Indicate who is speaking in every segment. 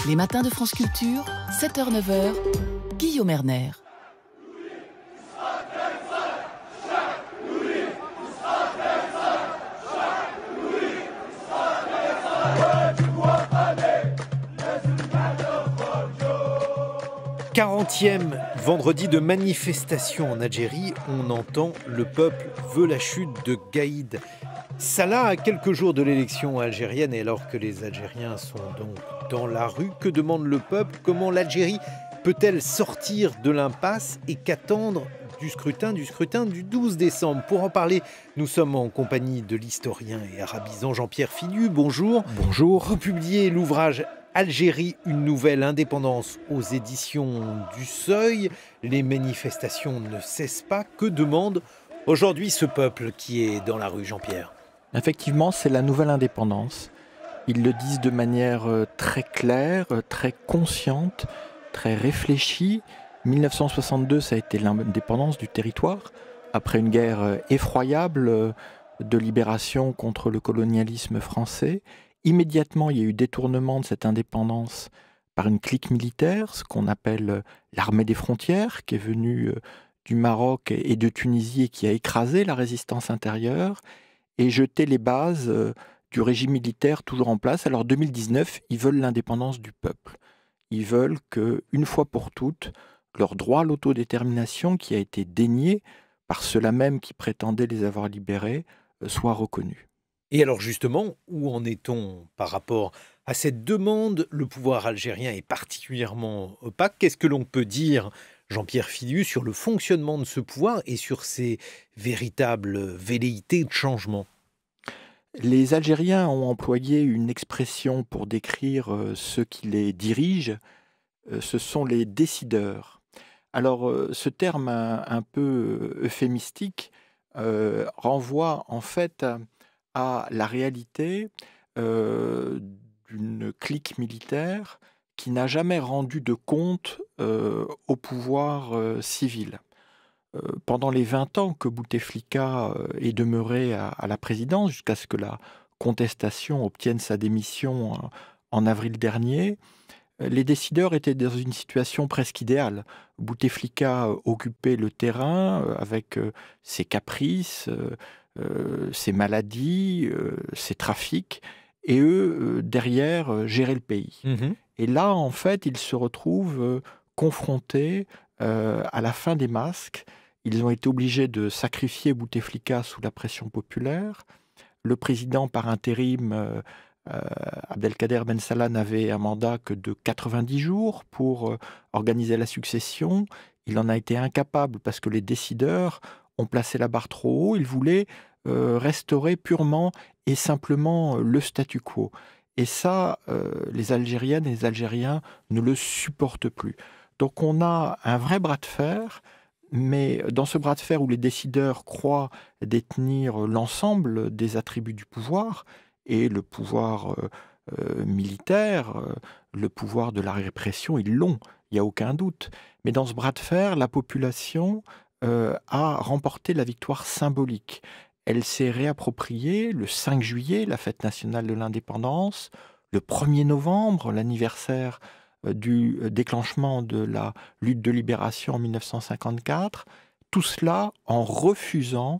Speaker 1: Les matins de France Culture, 7h-9h, Guillaume Erner. «
Speaker 2: 40e vendredi de manifestation en Algérie, on entend le peuple veut la chute de Gaïd Salah à quelques jours de l'élection algérienne et alors que les Algériens sont donc dans la rue, que demande le peuple? Comment l'Algérie peut-elle sortir de l'impasse et qu'attendre du scrutin du 12 décembre? Pour en parler, nous sommes en compagnie de l'historien et arabisant Jean-Pierre Filiu. Bonjour.
Speaker 3: Bonjour.
Speaker 2: Vous publiez l'ouvrage Algérie, une nouvelle indépendance aux éditions du Seuil. Les manifestations ne cessent pas. Que demande aujourd'hui ce peuple qui est dans la rue, Jean-Pierre?
Speaker 3: Effectivement, c'est la nouvelle indépendance. Ils le disent de manière très claire, très consciente, très réfléchie. 1962, ça a été l'indépendance du territoire, après une guerre effroyable de libération contre le colonialisme français. Immédiatement, il y a eu détournement de cette indépendance par une clique militaire, ce qu'on appelle l'armée des frontières, qui est venue du Maroc et de Tunisie et qui a écrasé la résistance intérieure et jeté les bases du régime militaire toujours en place. Alors 2019, ils veulent l'indépendance du peuple. Ils veulent qu'une fois pour toutes, leur droit à l'autodétermination, qui a été dénié par ceux-là même qui prétendaient les avoir libérés, soit reconnu.
Speaker 2: Et alors justement, où en est-on par rapport à cette demande? Le pouvoir algérien est particulièrement opaque. Qu'est-ce que l'on peut dire, Jean-Pierre Filiu, sur le fonctionnement de ce pouvoir et sur ses véritables velléités de changement?
Speaker 3: Les Algériens ont employé une expression pour décrire ceux qui les dirigent. Ce sont les décideurs. Alors, ce terme un peu euphémistique renvoie en fait à la réalité d'une clique militaire qui n'a jamais rendu de compte au pouvoir civil. Pendant les 20 ans que Bouteflika est demeuré à la présidence, jusqu'à ce que la contestation obtienne sa démission en avril dernier, les décideurs étaient dans une situation presque idéale. Bouteflika occupait le terrain avec ses caprices, ses maladies, ses trafics, et eux, derrière, géraient le pays. Et là, en fait, ils se retrouvent confrontés à la fin des masques. Ils ont été obligés de sacrifier Bouteflika sous la pression populaire. Le président par intérim, Abdelkader Ben Salah, n'avait un mandat que de 90 jours pour organiser la succession. Il en a été incapable parce que les décideurs ont placé la barre trop haut. Ils voulaient restaurer purement et simplement le statu quo. Et ça, les Algériennes et les Algériens ne le supportent plus. Donc on a un vrai bras de fer, mais dans ce bras de fer où les décideurs croient détenir l'ensemble des attributs du pouvoir, et le pouvoir militaire, le pouvoir de la répression, ils l'ont, il n'y a aucun doute. Mais dans ce bras de fer, la population a remporté la victoire symbolique. Elle s'est réappropriée le 5 juillet, la fête nationale de l'indépendance, le 1er novembre, l'anniversaire du déclenchement de la lutte de libération en 1954, tout cela en refusant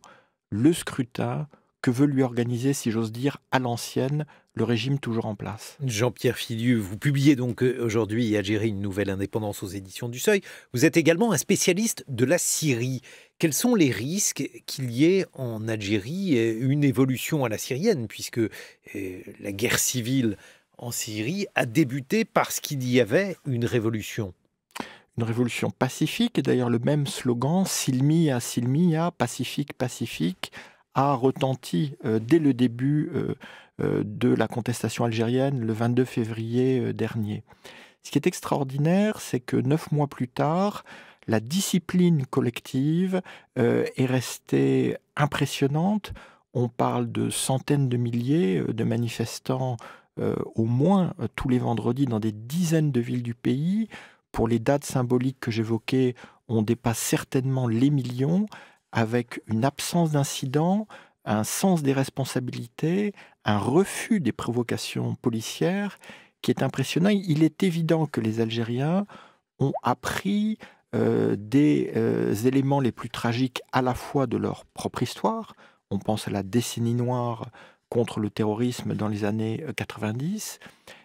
Speaker 3: le scrutin que veut lui organiser, si j'ose dire, à l'ancienne, le régime toujours en place.
Speaker 2: Jean-Pierre Filiu, vous publiez donc aujourd'hui Algérie, une nouvelle indépendance aux éditions du Seuil. Vous êtes également un spécialiste de la Syrie. Quels sont les risques qu'il y ait en Algérie une évolution à la syrienne, puisque la guerre civile en Syrie a débuté parce qu'il y avait une révolution?
Speaker 3: Une révolution pacifique, et d'ailleurs le même slogan, Silmiya, Silmiya, pacifique, pacifique, a retenti dès le début de la contestation algérienne le 22 février dernier. Ce qui est extraordinaire, c'est que 9 mois plus tard, la discipline collective est restée impressionnante. On parle de centaines de milliers de manifestants au moins tous les vendredis dans des dizaines de villes du pays. Pour les dates symboliques que j'évoquais, on dépasse certainement les millions, avec une absence d'incidents, un sens des responsabilités, un refus des provocations policières qui est impressionnant. Il est évident que les Algériens ont appris des éléments les plus tragiques à la fois de leur propre histoire. On pense à la décennie noire contre le terrorisme dans les années 90,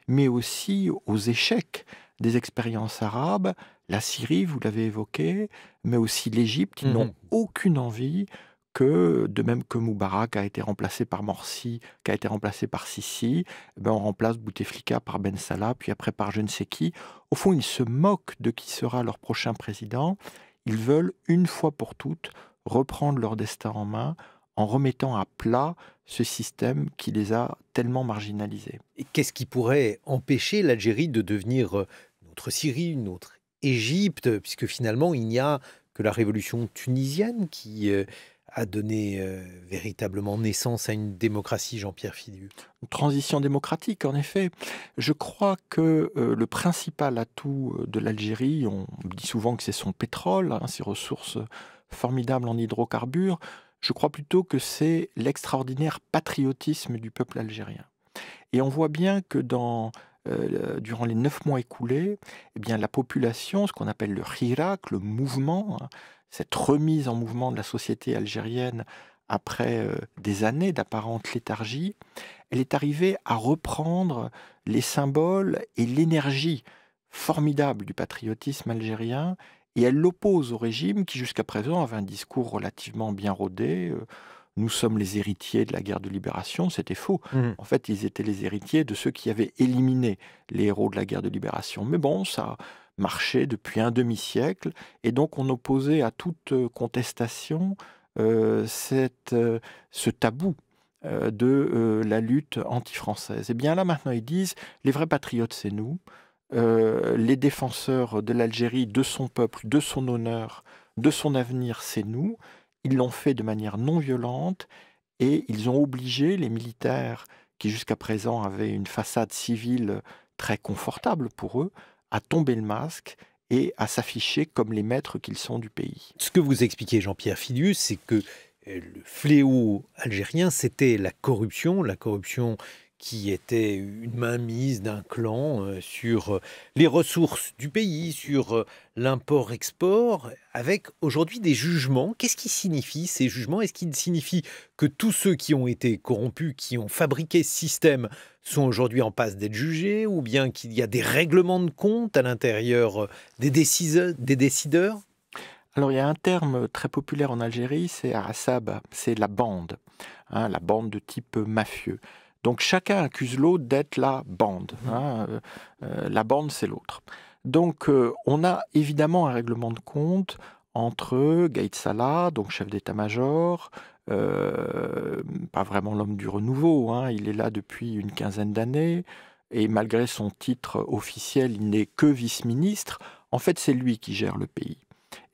Speaker 3: mais aussi aux échecs des expériences arabes, la Syrie, vous l'avez évoqué, mais aussi l'Égypte. Ils n'ont aucune envie que, de même que Moubarak a été remplacé par Morsi, qui a été remplacé par Sisi, on remplace Bouteflika par Ben Salah, puis après par je ne sais qui. Au fond, ils se moquent de qui sera leur prochain président. Ils veulent, une fois pour toutes, reprendre leur destin en main en remettant à plat ce système qui les a tellement marginalisés.
Speaker 2: Et qu'est-ce qui pourrait empêcher l'Algérie de devenir une autre Syrie, une autre Égypte, puisque finalement, il n'y a que la révolution tunisienne qui a donné véritablement naissance à une démocratie, Jean-Pierre Fidieu?
Speaker 3: Une transition démocratique, en effet. Je crois que le principal atout de l'Algérie, on dit souvent que c'est son pétrole, ses ressources formidables en hydrocarbures, je crois plutôt que c'est l'extraordinaire patriotisme du peuple algérien. Et on voit bien que durant les 9 mois écoulés, eh bien, la population, ce qu'on appelle le hirak, le mouvement, cette remise en mouvement de la société algérienne après des années d'apparente léthargie, elle est arrivée à reprendre les symboles et l'énergie formidable du patriotisme algérien, et elle l'oppose au régime qui jusqu'à présent avait un discours relativement bien rodé. Nous sommes les héritiers de la guerre de libération, c'était faux. En fait, ils étaient les héritiers de ceux qui avaient éliminé les héros de la guerre de libération. Mais bon, ça marchait depuis un demi-siècle, et donc on opposait à toute contestation ce tabou de la lutte anti-française. Et bien là, maintenant, ils disent, les vrais patriotes, c'est nous. Les défenseurs de l'Algérie, de son peuple, de son honneur, de son avenir, c'est nous. Ils l'ont fait de manière non violente et ils ont obligé les militaires, qui jusqu'à présent avaient une façade civile très confortable pour eux, à tomber le masque et à s'afficher comme les maîtres qu'ils sont du pays.
Speaker 2: Ce que vous expliquez, Jean-Pierre Fidieu, c'est que le fléau algérien, c'était la corruption qui était une mainmise d'un clan sur les ressources du pays, sur l'import-export, avec aujourd'hui des jugements. Qu'est-ce qui signifient ces jugements? Est-ce qu'ils signifient que tous ceux qui ont été corrompus, qui ont fabriqué ce système, sont aujourd'hui en passe d'être jugés, ou bien qu'il y a des règlements de compte à l'intérieur des décideurs?
Speaker 3: Alors, il y a un terme très populaire en Algérie, c'est Assaba, c'est la bande, la bande de type mafieux. Donc chacun accuse l'autre d'être la bande. La bande, c'est l'autre. Donc on a évidemment un règlement de compte entre Gaïd Salah, donc chef d'état-major, pas vraiment l'homme du renouveau, il est là depuis une quinzaine d'années, et malgré son titre officiel, il n'est que vice-ministre. En fait, c'est lui qui gère le pays,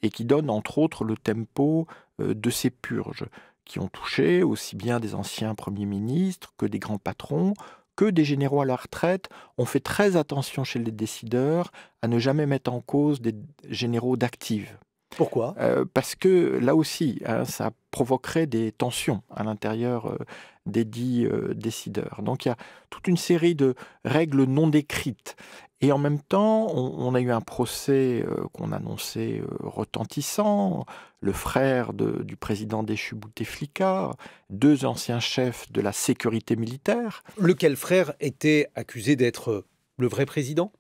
Speaker 3: et qui donne entre autres le tempo de ces purges, qui ont touché aussi bien des anciens premiers ministres que des grands patrons, que des généraux à la retraite. On fait très attention chez les décideurs à ne jamais mettre en cause des généraux d'active.
Speaker 2: Pourquoi?
Speaker 3: Parce que là aussi, ça provoquerait des tensions à l'intérieur des dits décideurs. Donc il y a toute une série de règles non décrites. Et en même temps, on a eu un procès qu'on annonçait retentissant. Le frère du président déchu Bouteflika, 2 anciens chefs de la sécurité militaire.
Speaker 2: Lequel frère était accusé d'être le vrai président?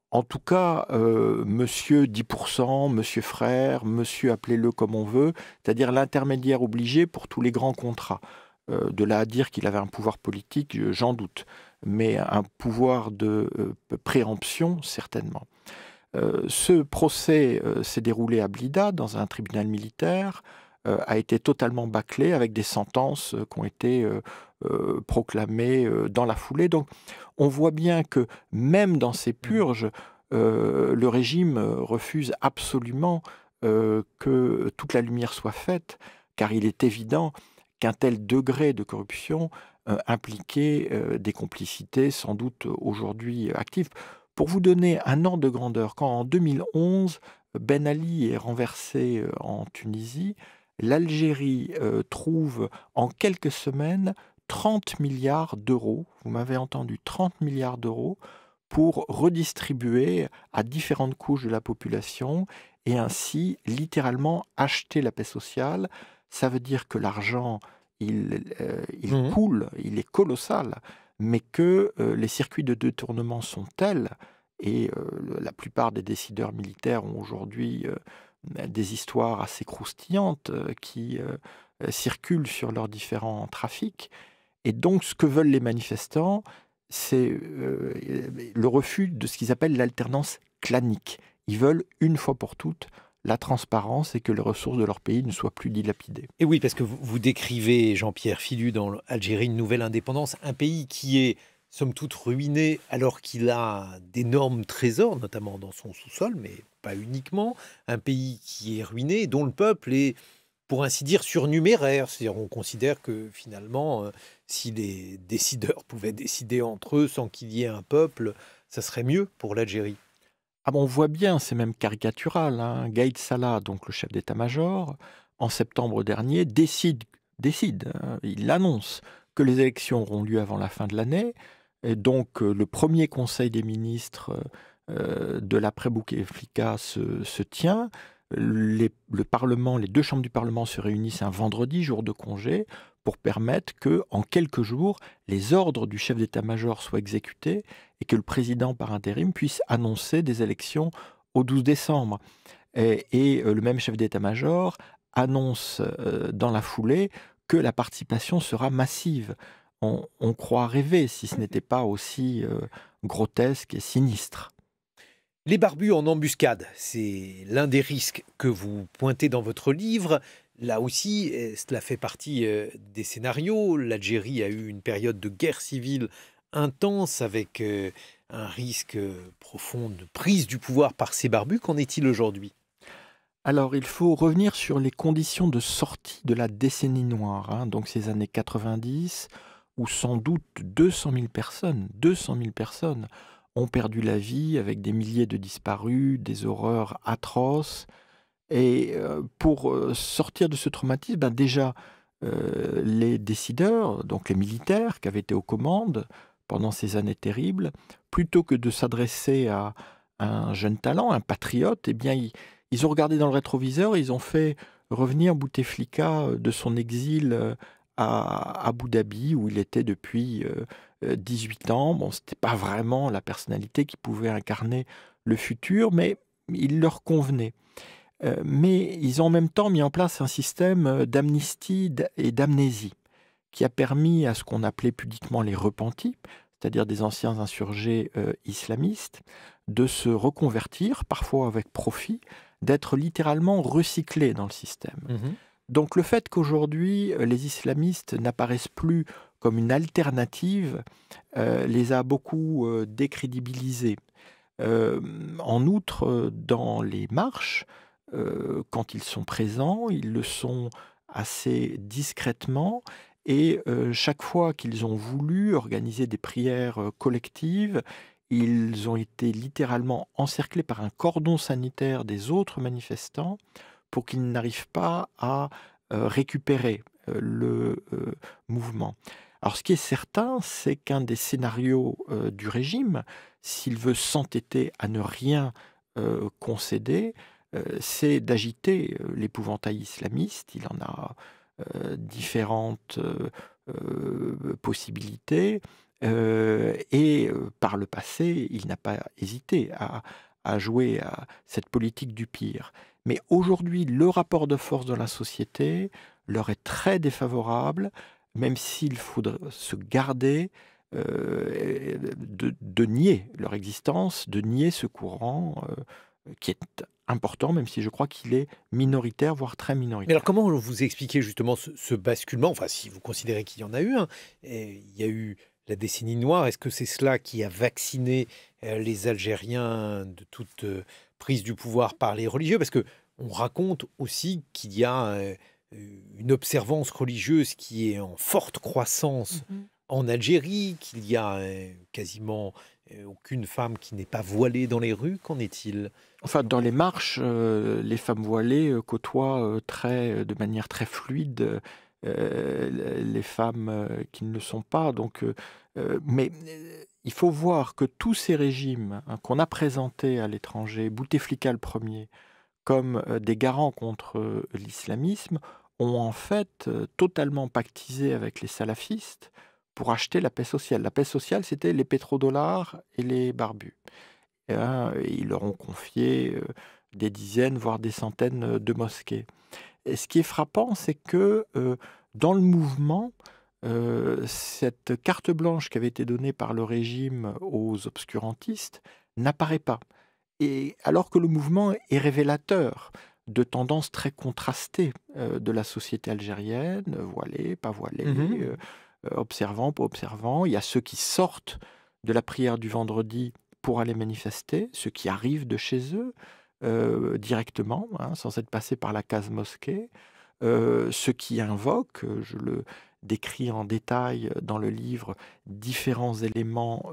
Speaker 3: En tout cas, monsieur 10%, monsieur frère, monsieur appelez-le comme on veut, c'est-à-dire l'intermédiaire obligé pour tous les grands contrats. De là à dire qu'il avait un pouvoir politique, j'en doute, mais un pouvoir de préemption, certainement. Ce procès s'est déroulé à Blida, dans un tribunal militaire, a été totalement bâclé avec des sentences qui ont été proclamées dans la foulée. Donc on voit bien que même dans ces purges, le régime refuse absolument que toute la lumière soit faite, car il est évident qu'un tel degré de corruption impliquait des complicités sans doute aujourd'hui actives. Pour vous donner un ordre de grandeur, quand en 2011, Ben Ali est renversé en Tunisie, l'Algérie trouve en quelques semaines 30 milliards d'euros, vous m'avez entendu, 30 milliards d'euros, pour redistribuer à différentes couches de la population et ainsi littéralement acheter la paix sociale. Ça veut dire que l'argent, il
Speaker 2: Mhm.
Speaker 3: coule, il est colossal, mais que les circuits de détournement sont tels, et la plupart des décideurs militaires ont aujourd'hui des histoires assez croustillantes qui circulent sur leurs différents trafics. Et donc, ce que veulent les manifestants, c'est le refus de ce qu'ils appellent l'alternance clanique. Ils veulent, une fois pour toutes, la transparence et que les ressources de leur pays ne soient plus dilapidées.
Speaker 2: Et oui, parce que vous décrivez, Jean-Pierre Philu, dans Algérie, une nouvelle indépendance, un pays qui est, somme toute, ruiné alors qu'il a d'énormes trésors, notamment dans son sous-sol, mais pas uniquement. Un pays qui est ruiné et dont le peuple est, pour ainsi dire, surnuméraire. C'est-à-dire, on considère que finalement, si les décideurs pouvaient décider entre eux sans qu'il y ait un peuple, ça serait mieux pour l'Algérie.
Speaker 3: Ah bon, on voit bien, c'est même caricatural, hein. Gaïd Salah, donc le chef d'état-major, en septembre dernier, il annonce que les élections auront lieu avant la fin de l'année, et donc le premier conseil des ministres de l'après-Bouteflika se tient. Le Parlement, les deux chambres du Parlement se réunissent un vendredi, jour de congé, pour permettre que, en quelques jours, les ordres du chef d'état-major soient exécutés et que le président par intérim puisse annoncer des élections au 12 décembre. Et le même chef d'état-major annonce dans la foulée que la participation sera massive. On croit rêver si ce n'était pas aussi grotesque et sinistre.
Speaker 2: Les barbus en embuscade, c'est l'un des risques que vous pointez dans votre livre. Là aussi, cela fait partie des scénarios. L'Algérie a eu une période de guerre civile intense avec un risque profond de prise du pouvoir par ces barbus. Qu'en est-il aujourd'hui?
Speaker 3: Alors, il faut revenir sur les conditions de sortie de la décennie noire, hein, donc ces années 90, où sans doute 200 000 personnes ont perdu la vie, avec des milliers de disparus, des horreurs atroces. Et pour sortir de ce traumatisme, ben déjà, les décideurs, donc les militaires qui avaient été aux commandes pendant ces années terribles, plutôt que de s'adresser à un jeune talent, un patriote, eh bien, ils ont regardé dans le rétroviseur, ils ont fait revenir Bouteflika de son exil à Abu Dhabi, où il était depuis 18 ans. Bon, c'était pas vraiment la personnalité qui pouvait incarner le futur, mais il leur convenait. Mais ils ont en même temps mis en place un système d'amnistie et d'amnésie qui a permis à ce qu'on appelait pudiquement les repentis, c'est-à-dire des anciens insurgés islamistes, de se reconvertir, parfois avec profit, d'être littéralement recyclés dans le système.
Speaker 2: Mhm.
Speaker 3: Donc le fait qu'aujourd'hui les islamistes n'apparaissent plus comme une alternative les a beaucoup décrédibilisés. En outre, dans les marches, quand ils sont présents, ils le sont assez discrètement, et chaque fois qu'ils ont voulu organiser des prières collectives, ils ont été littéralement encerclés par un cordon sanitaire des autres manifestants pour qu'ils n'arrivent pas à récupérer le mouvement. Alors, ce qui est certain, c'est qu'un des scénarios du régime, s'il veut s'entêter à ne rien concéder, c'est d'agiter l'épouvantail islamiste. Il en a différentes possibilités, et par le passé, il n'a pas hésité à jouer à cette politique du pire. Mais aujourd'hui, le rapport de force dans la société leur est très défavorable, même s'il faudrait se garder de nier leur existence, de nier ce courant qui est important, même si je crois qu'il est minoritaire, voire très
Speaker 2: Mais
Speaker 3: minoritaire.
Speaker 2: alors, comment vous expliquez justement ce basculement? Enfin, si vous considérez qu'il y en a eu un, et il y a eu la décennie noire. Est-ce que c'est cela qui a vacciné les Algériens de toute prise du pouvoir par les religieux? Parce que on raconte aussi qu'il y a une observance religieuse qui est en forte croissance
Speaker 3: Mhm.
Speaker 2: en Algérie, qu'il y a quasiment aucune femme qui n'est pas voilée dans les rues. Qu'en est-il?
Speaker 3: Enfin, dans les marches, les femmes voilées côtoient de manière très fluide les femmes qui ne le sont pas. Donc, mais il faut voir que tous ces régimes qu'on a présentés à l'étranger, Bouteflika le premier, comme des garants contre l'islamisme, ont en fait totalement pactisé avec les salafistes pour acheter la paix sociale. La paix sociale, c'était les pétrodollars et les barbus. Et ils leur ont confié des dizaines, voire des centaines de mosquées. Et ce qui est frappant, c'est que dans le mouvement, cette carte blanche qui avait été donnée par le régime aux obscurantistes n'apparaît pas. Et alors que le mouvement est révélateur de tendances très contrastées de la société algérienne, voilée, pas voilée, observant, pas observant. Il y a ceux qui sortent de la prière du vendredi pour aller manifester, ceux qui arrivent de chez eux directement, sans être passés par la case mosquée, ceux qui invoquent, je le décrit en détail dans le livre, différents éléments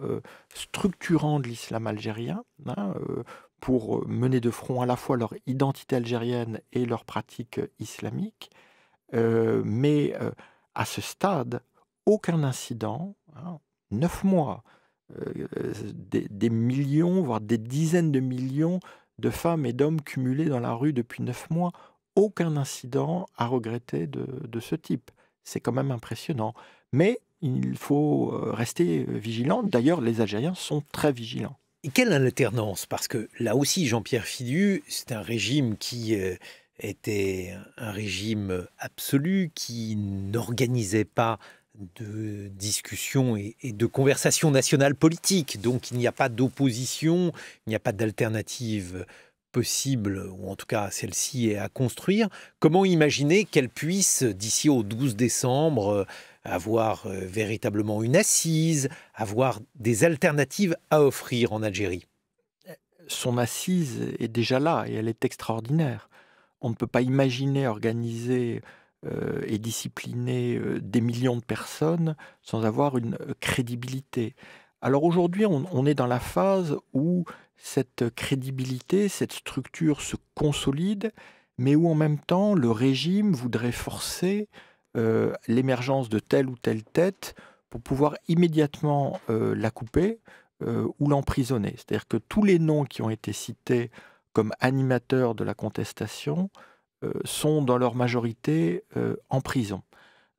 Speaker 3: structurants de l'islam algérien, pour mener de front à la fois leur identité algérienne et leur pratique islamique. Mais à ce stade, aucun incident, 9 mois, des millions, voire des dizaines de millions de femmes et d'hommes cumulés dans la rue depuis 9 mois, aucun incident à regretter de ce type. C'est quand même impressionnant. Mais il faut rester vigilant. D'ailleurs, les Algériens sont très vigilants.
Speaker 2: Et quelle alternance? Parce que là aussi, Jean-Pierre Fidu, c'est un régime qui était un régime absolu, qui n'organisait pas de discussion et de conversation nationale politique. Donc il n'y a pas d'opposition, il n'y a pas d'alternative possible, ou en tout cas celle-ci est à construire. Comment imaginer qu'elle puisse, d'ici au 12 décembre, avoir véritablement une assise, avoir des alternatives à offrir en Algérie?
Speaker 3: Son assise est déjà là et elle est extraordinaire. On ne peut pas imaginer organiser et discipliner des millions de personnes sans avoir une crédibilité. Alors aujourd'hui, on est dans la phase où cette crédibilité, cette structure se consolide, mais où en même temps le régime voudrait forcer l'émergence de telle ou telle tête pour pouvoir immédiatement la couper ou l'emprisonner. C'est-à-dire que tous les noms qui ont été cités comme animateurs de la contestation sont dans leur majorité en prison.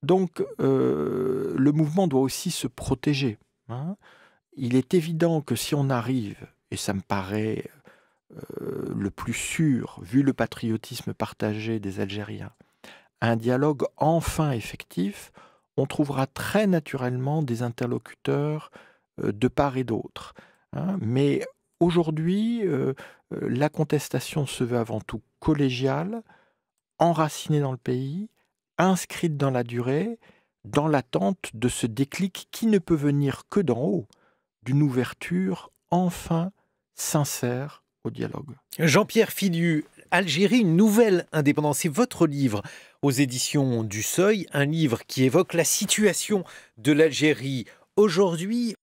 Speaker 3: Donc le mouvement doit aussi se protéger. Il est évident que si on arrive, et ça me paraît le plus sûr, vu le patriotisme partagé des Algériens, à un dialogue enfin effectif, on trouvera très naturellement des interlocuteurs de part et d'autre. Mais aujourd'hui, la contestation se veut avant tout collégiale, enracinée dans le pays, inscrite dans la durée, dans l'attente de ce déclic qui ne peut venir que d'en haut, d'une ouverture enfin sincère au dialogue.
Speaker 2: Jean-Pierre Fidu, Algérie, une nouvelle indépendance. C'est votre livre aux éditions du Seuil, un livre qui évoque la situation de l'Algérie aujourd'hui.